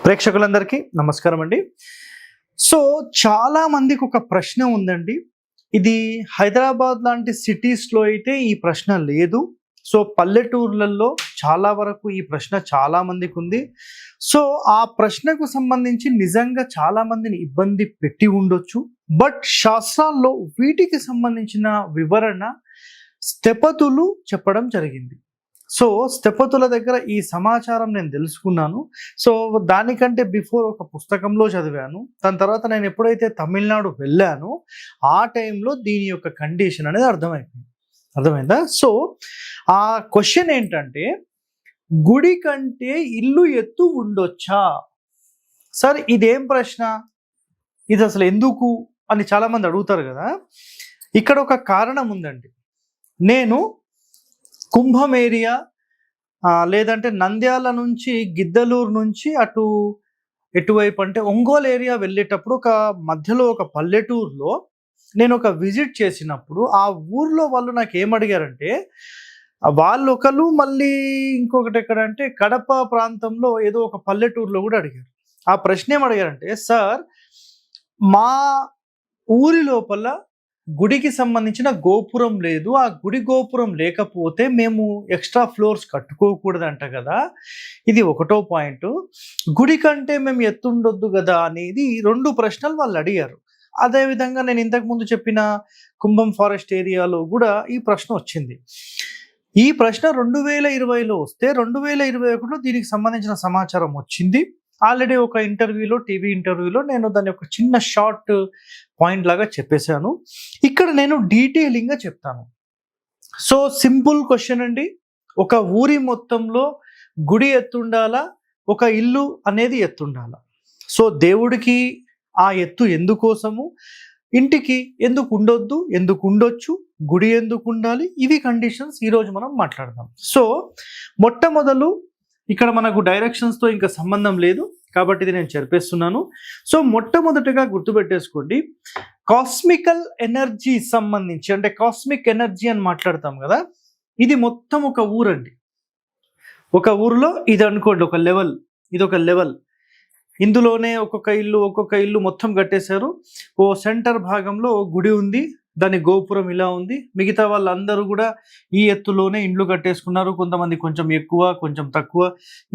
ప్రేక్షకులందరికీ నమస్కారం అండి. సో చాలా మందికి ఒక ప్రశ్న ఉందండి. ఇది హైదరాబాద్ లాంటి సిటీస్‌లో అయితే ఈ ప్రశ్న లేదు. సో పల్లెటూర్లలో చాలా వరకు ఈ ప్రశ్న చాలా మందికుంది. సో ఆ ప్రశ్నకు సంబంధించి నిజంగా చాలా మందిని ఇబ్బంది పెట్టి ఉండొచ్చు. బట్ శాస్త్రాల్లో వీటికి సంబంధించిన వివరణ స్థపతులు చెప్పడం జరిగింది. సో స్థపతుల దగ్గర ఈ సమాచారం నేను తెలుసుకున్నాను. సో దానికంటే బిఫోర్ ఒక పుస్తకంలో చదివాను. దాని తర్వాత నేను ఎప్పుడైతే తమిళనాడు వెళ్ళానో ఆ టైంలో దీని యొక్క కండిషన్ అనేది అర్థమైందా? సో ఆ క్వశ్చన్ ఏంటంటే, గుడి కంటే ఇల్లు ఎత్తు ఉండొచ్చా? సార్ ఇదేం ప్రశ్న? ఇది అసలు ఎందుకు అని చాలా మంది అడుగుతారు కదా. ఇక్కడ ఒక కారణం ఉందండి. నేను కుంభం ఏరియా లేదంటే నంద్యాల నుంచి గిద్దలూరు నుంచి ఎటువైపు అంటే ఒంగోలు ఏరియా వెళ్ళేటప్పుడు మధ్యలో ఒక పల్లెటూరులో నేను ఒక విజిట్ చేసినప్పుడు ఆ ఊర్లో వాళ్ళు నాకు ఏమడిగారంటే, వాళ్ళు ఒకరు మళ్ళీ ఇంకొకటి ఎక్కడంటే కడప ప్రాంతంలో ఏదో ఒక పల్లెటూరులో కూడా అడిగారు. ఆ ప్రశ్న ఏమడిగారంటే, సార్ మా ఊరి లోపల గుడికి సంబంధించిన గోపురం లేదు. ఆ గుడి గోపురం లేకపోతే మేము ఎక్స్ట్రా ఫ్లోర్స్ కట్టుకోకూడదంట కదా. ఇది ఒకటో పాయింట్. గుడి కంటే మేము ఎత్తుండొద్దు కదా అనేది 2 ప్రశ్నలు వాళ్ళు అడిగారు. అదేవిధంగా నేను ఇంతకుముందు చెప్పిన కుంభం ఫారెస్ట్ ఏరియాలో కూడా ఈ ప్రశ్న వచ్చింది. ఈ ప్రశ్న 2020లో వస్తే 2021లో దీనికి సంబంధించిన సమాచారం వచ్చింది. ఆల్రెడీ ఒక ఇంటర్వ్యూలో, టీవీ ఇంటర్వ్యూలో నేను దాని యొక్క చిన్న షార్ట్ పాయింట్ లాగా చెప్పేశాను. ఇక్కడ నేను డీటెయిలింగ్గా చెప్తాను. సో సింపుల్ క్వశ్చన్ అండి. ఒక ఊరి మొత్తంలో గుడి ఎత్తుండాలా, ఒక ఇల్లు అనేది ఎత్తుండాలా? సో దేవుడికి ఆ ఎత్తు ఎందుకోసము, ఇంటికి ఎందుకు ఉండొద్దు, ఎందుకు ఉండొచ్చు, గుడి ఎందుకు ఉండాలి, ఇవి కండిషన్స్ ఈరోజు మనం మాట్లాడదాం. సో మొట్టమొదలు ఇక్కడ మనకు డైరెక్షన్స్తో ఇంకా సంబంధం లేదు కాబట్టి ఇది నేను చెప్పేస్తున్నాను. సో మొట్టమొదటిగా గుర్తుపెట్టేసుకోండి, కాస్మికల్ ఎనర్జీ సంబంధించి, అంటే కాస్మిక్ ఎనర్జీ అని మాట్లాడతాం కదా, ఇది మొత్తం ఒక ఊరండి. ఒక ఊరిలో ఇది అనుకోండి ఒక లెవెల్, ఇది ఒక లెవెల్. ఇందులోనే ఒక్కొక్క ఇల్లు మొత్తం కట్టేశారు. ఓ సెంటర్ భాగంలో గుడి ఉంది, దాని గోపురం ఇలా ఉంది. మిగతా వాళ్ళందరూ కూడా ఈ ఎత్తులోనే ఇండ్లు కట్టేసుకున్నారు. కొంతమంది కొంచెం ఎక్కువ, కొంచెం తక్కువ,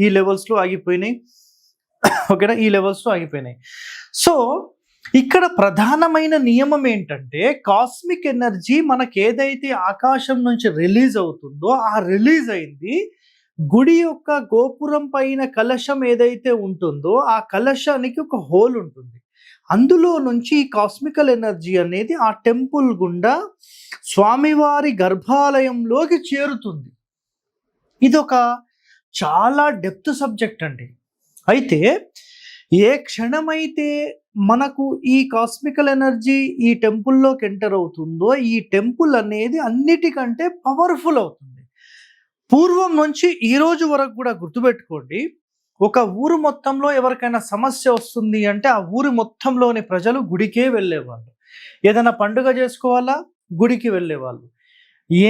ఈ లెవెల్స్లో ఆగిపోయినాయి. ఓకేనా, ఈ లెవెల్స్లో ఆగిపోయినాయి. సో ఇక్కడ ప్రధానమైన నియమం ఏంటంటే, కాస్మిక్ ఎనర్జీ మనకి ఏదైతే ఆకాశం నుంచి రిలీజ్ అవుతుందో ఆ రిలీజ్ అయింది గుడి యొక్క గోపురం పైన కలశం ఏదైతే ఉంటుందో ఆ కలశానికి ఒక హోల్ ఉంటుంది. అందులో నుంచి కాస్మికల్ ఎనర్జీ అనేది ఆ టెంపుల్ గుండా స్వామివారి గర్భాలయంలోకి చేరుతుంది. ఇదొక చాలా డెప్త్ సబ్జెక్ట్ అండి. అయితే ఏ క్షణమైతే మనకు ఈ కాస్మికల్ ఎనర్జీ ఈ టెంపుల్లోకి ఎంటర్ అవుతుందో ఈ టెంపుల్ అనేది అన్నిటికంటే పవర్ఫుల్ అవుతుంది. పూర్వం నుంచి ఈ రోజు వరకు కూడా గుర్తుపెట్టుకోండి, ఒక ఊరు మొత్తంలో ఎవరికైనా సమస్య వస్తుంది అంటే ఆ ఊరి మొత్తంలోని ప్రజలు గుడికే వెళ్ళేవాళ్ళు. ఏదైనా పండుగ చేసుకోవాలా, గుడికి వెళ్ళేవాళ్ళు.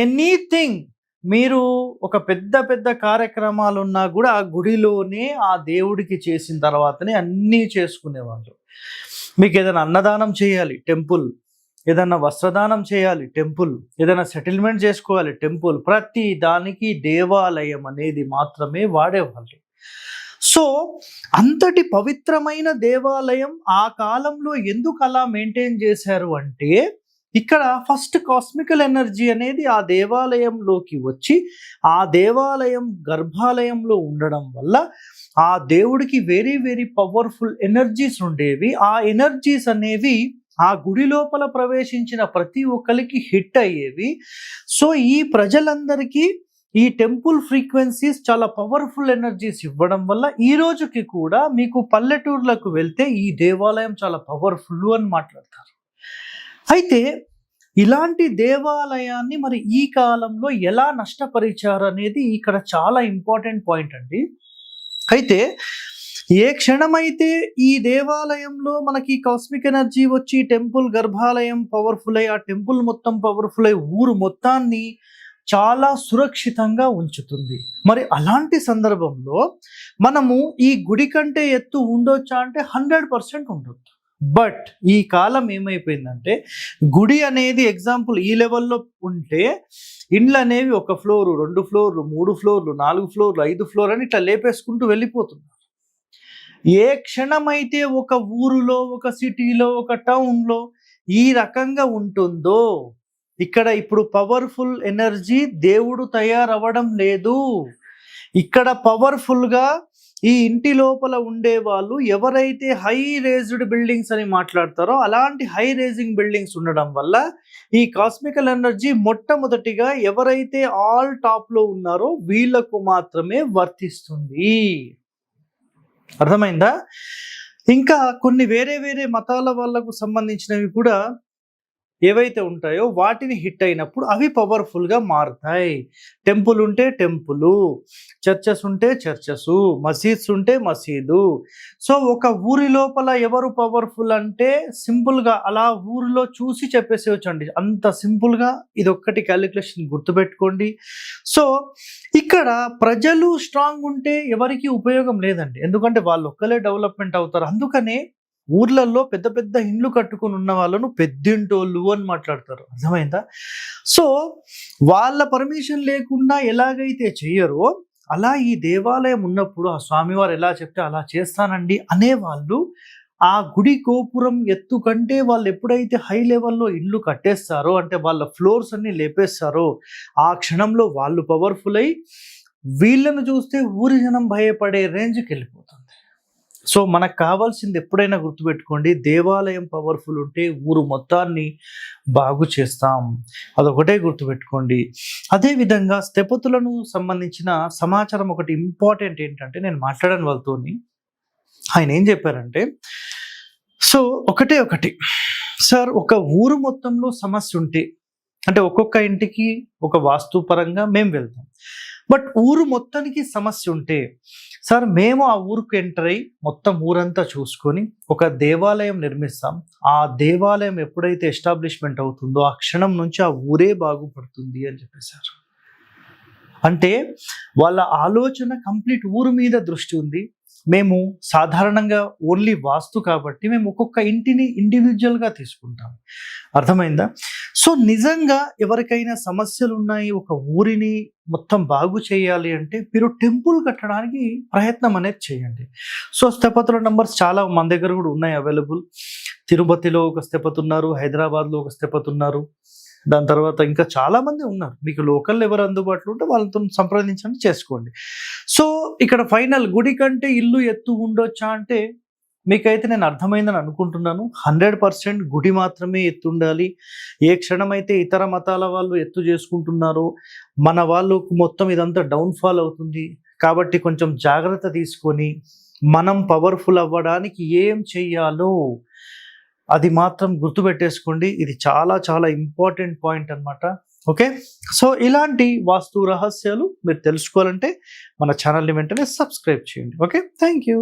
ఎనీథింగ్, మీరు ఒక పెద్ద కార్యక్రమాలు ఉన్నా కూడా ఆ గుడిలోనే ఆ దేవుడికి చేసిన తర్వాతనే అన్నీ చేసుకునేవాళ్ళు. మీకు ఏదైనా అన్నదానం చేయాలి, టెంపుల్. ఏదైనా వస్త్రదానం చేయాలి, టెంపుల్. ఏదైనా సెటిల్మెంట్ చేసుకోవాలి, టెంపుల్. ప్రతి దానికి దేవాలయం అనేది మాత్రమే వాడేవాళ్ళు. సో అంతటి పవిత్రమైన దేవాలయం ఆ కాలంలో ఎందుకు అలా మెయింటైన్ చేశారు అంటే, ఇక్కడ ఫస్ట్ కాస్మికల్ ఎనర్జీ అనేది ఆ దేవాలయంలోకి వచ్చి ఆ దేవాలయం గర్భాలయంలో ఉండడం వల్ల ఆ దేవుడికి వెరీ పవర్ఫుల్ ఎనర్జీస్ ఉండేవి. ఆ ఎనర్జీస్ అనేవి ఆ గుడి లోపల ప్రవేశించిన ప్రతి ఒక్కరికి హిట్ అయ్యేవి. సో ఈ ప్రజలందరికీ ఈ టెంపుల్ ఫ్రీక్వెన్సీస్ చాలా పవర్ఫుల్ ఎనర్జీస్ ఇవ్వడం వల్ల ఈ రోజుకి కూడా మీకు పల్లెటూర్లకు వెళ్తే ఈ దేవాలయం చాలా పవర్ఫుల్ అని మాట్లాడతారు. అయితే ఇలాంటి దేవాలయాన్ని మరి ఈ కాలంలో ఎలా నష్టపరిచారు అనేది ఇక్కడ చాలా ఇంపార్టెంట్ పాయింట్ అండి. అయితే ఏ క్షణమైతే ఈ దేవాలయంలో మనకి కాస్మిక్ ఎనర్జీ వచ్చి టెంపుల్ గర్భాలయం పవర్ఫుల్ అయ్యి ఆ టెంపుల్ మొత్తం పవర్ఫుల్ అయ్యి ఊరు మొత్తాన్ని చాలా సురక్షితంగా ఉంచుతుంది. మరి అలాంటి సందర్భంలో మనము ఈ గుడి కంటే ఎత్తు ఉండొచ్చా అంటే 100% ఉండొచ్చు. బట్ ఈ కాలం ఏమైపోయిందంటే గుడి అనేది ఎగ్జాంపుల్ ఈ లెవెల్లో ఉంటే ఇండ్లు అనేవి 1 ఫ్లోరు, 2 ఫ్లోర్లు, 3 ఫ్లోర్లు, 4 ఫ్లోర్లు, 5 ఫ్లోర్ అని ఇట్లా లేపేసుకుంటూ వెళ్ళిపోతున్నారు. ఏ క్షణమైతే ఒక ఊరులో, ఒక సిటీలో, ఒక టౌన్లో ఈ రకంగా ఉంటుందో ఇక్కడ ఇప్పుడు పవర్ఫుల్ ఎనర్జీ దేవుడు తయారవ్వడం లేదు. ఇక్కడ పవర్ఫుల్గా ఈ ఇంటి లోపల ఉండే వాళ్ళు ఎవరైతే హై రేజ్డ్ బిల్డింగ్స్ అని మాట్లాడతారో అలాంటి హై రేజింగ్ బిల్డింగ్స్ ఉండడం వల్ల ఈ కాస్మికల్ ఎనర్జీ మొట్టమొదటిగా ఎవరైతే ఆల్ టాప్లో ఉన్నారో వీళ్ళకు మాత్రమే వర్తిస్తుంది. అర్థమైందా? ఇంకా కొన్ని వేరే వేరే మతాల వాళ్ళకు సంబంధించినవి కూడా ఏవైతే ఉంటాయో వాటిని హిట్ అయినప్పుడు అవి పవర్ఫుల్గా మారుతాయి. టెంపుల్ ఉంటే టెంపులు, చర్చెస్ ఉంటే చర్చెస్, మసీద్స్ ఉంటే మసీదు. సో ఒక ఊరి లోపల ఎవరు పవర్ఫుల్ అంటే సింపుల్గా అలా ఊరిలో చూసి చెప్పేసేవచ్చండి. అంత సింపుల్గా ఇది ఒక్కటి క్యాలిక్యులేషన్ గుర్తుపెట్టుకోండి. సో ఇక్కడ ప్రజలు స్ట్రాంగ్ ఉంటే ఎవరికి ఉపయోగం లేదండి, ఎందుకంటే వాళ్ళు ఒక్కలే డెవలప్మెంట్ అవుతారు. అందుకనే ఊర్లలో పెద్ద పెద్ద ఇండ్లు కట్టుకుని ఉన్న వాళ్ళను పెద్దింటోళ్ళు అని మాట్లాడతారు. అర్థమైందా? సో వాళ్ళ పర్మిషన్ లేకుండా ఎలాగైతే చెయ్యరో అలా ఈ దేవాలయం ఉన్నప్పుడు ఆ స్వామివారు ఎలా చెప్తే అలా చేస్తానండి అనేవాళ్ళు ఆ గుడి గోపురం ఎత్తు కంటే వాళ్ళు ఎప్పుడైతే హై లెవెల్లో ఇల్లు కట్టేస్తారో అంటే వాళ్ళ ఫ్లోర్స్ అన్ని లేపేస్తారో ఆ క్షణంలో వాళ్ళు పవర్ఫుల్ అయి వీళ్ళను చూస్తే ఊరి జనం భయపడే రేంజ్కి వెళ్ళిపోతుంది. సో మనకు కావాల్సింది ఎప్పుడైనా గుర్తుపెట్టుకోండి, దేవాలయం పవర్ఫుల్ ఉంటే ఊరు మొత్తాన్ని బాగు చేస్తాం. అదొకటే గుర్తుపెట్టుకోండి. అదేవిధంగా స్థపతులను సంబంధించిన సమాచారం ఒకటి ఇంపార్టెంట్ ఏంటంటే నేను మాట్లాడాను వాళ్ళతోని. ఆయన ఏం చెప్పారంటే సో ఒకటి సార్ ఒక ఊరు మొత్తంలో సమస్య ఉంటే అంటే ఒక్కొక్క ఇంటికి ఒక వాస్తుపరంగా మేము వెళ్తాం. బట్ ఊరు మొత్తానికి సమస్య ఉంటే సార్ మేము ఆ ఊరికి ఎంటర్ అయ్యి మొత్తం ఊరంతా చూసుకొని ఒక దేవాలయం నిర్మిస్తాం. ఆ దేవాలయం ఎప్పుడైతే ఎస్టాబ్లిష్మెంట్ అవుతుందో ఆ క్షణం నుంచి ఆ ఊరే బాగుపడుతుంది అని చెప్పేశారు. అంటే వాళ్ళ ఆలోచన కంప్లీట్ ఊరు మీద దృష్టి ఉంది. మేము సాధారణంగా ఓన్లీ వాస్తు కాబట్టి మేము ఒక్కొక్క ఇంటిని ఇండివిజువల్గా తీసుకుంటాం. అర్థమైందా? సో నిజంగా ఎవరికైనా సమస్యలు ఉన్నాయి, ఒక ఊరిని మొత్తం బాగు చేయాలి అంటే మీరు టెంపుల్ కట్టడానికి ప్రయత్నం అనేది చేయండి. సో స్థపతుల నంబర్స్ చాలా మన దగ్గర కూడా ఉన్నాయి అవైలబుల్. తిరుపతిలో ఒక స్థపతి ఉన్నారు, హైదరాబాద్లో ఒక స్థపతి ఉన్నారు, దాని తర్వాత ఇంకా చాలా మంది ఉన్నారు. మీకు లోకల్ ఎవరు అందుబాటులో ఉంటే వాళ్ళతో సంప్రదించండి, చేసుకోండి. సో ఇక్కడ ఫైనల్ గుడి కంటే ఇల్లు ఎత్తు ఉండొచ్చా అంటే మీకైతే నేను అర్థమైందని అనుకుంటున్నాను. 100% గుడి మాత్రమే ఎత్తు ఉండాలి. ఏ క్షణమైతే ఇతర మతాల వాళ్ళు ఎత్తు చేసుకుంటున్నారో మన వాళ్ళు మొత్తం ఇదంతా డౌన్ఫాల్ అవుతుంది. కాబట్టి కొంచెం జాగ్రత్త తీసుకొని మనం పవర్ఫుల్ అవ్వడానికి ఏం చెయ్యాలో అది మాత్రం గుర్తుపెట్టేసుకోండి. ఇది చాలా చాలా ఇంపార్టెంట్ పాయింట్ అన్నమాట. ఓకే, సో ఇలాంటి వాస్తు రహస్యాలు మీరు తెలుసుకోవాలంటే మన ఛానల్ని వెంటనే సబ్స్క్రైబ్ చేయండి. Okay, thank you.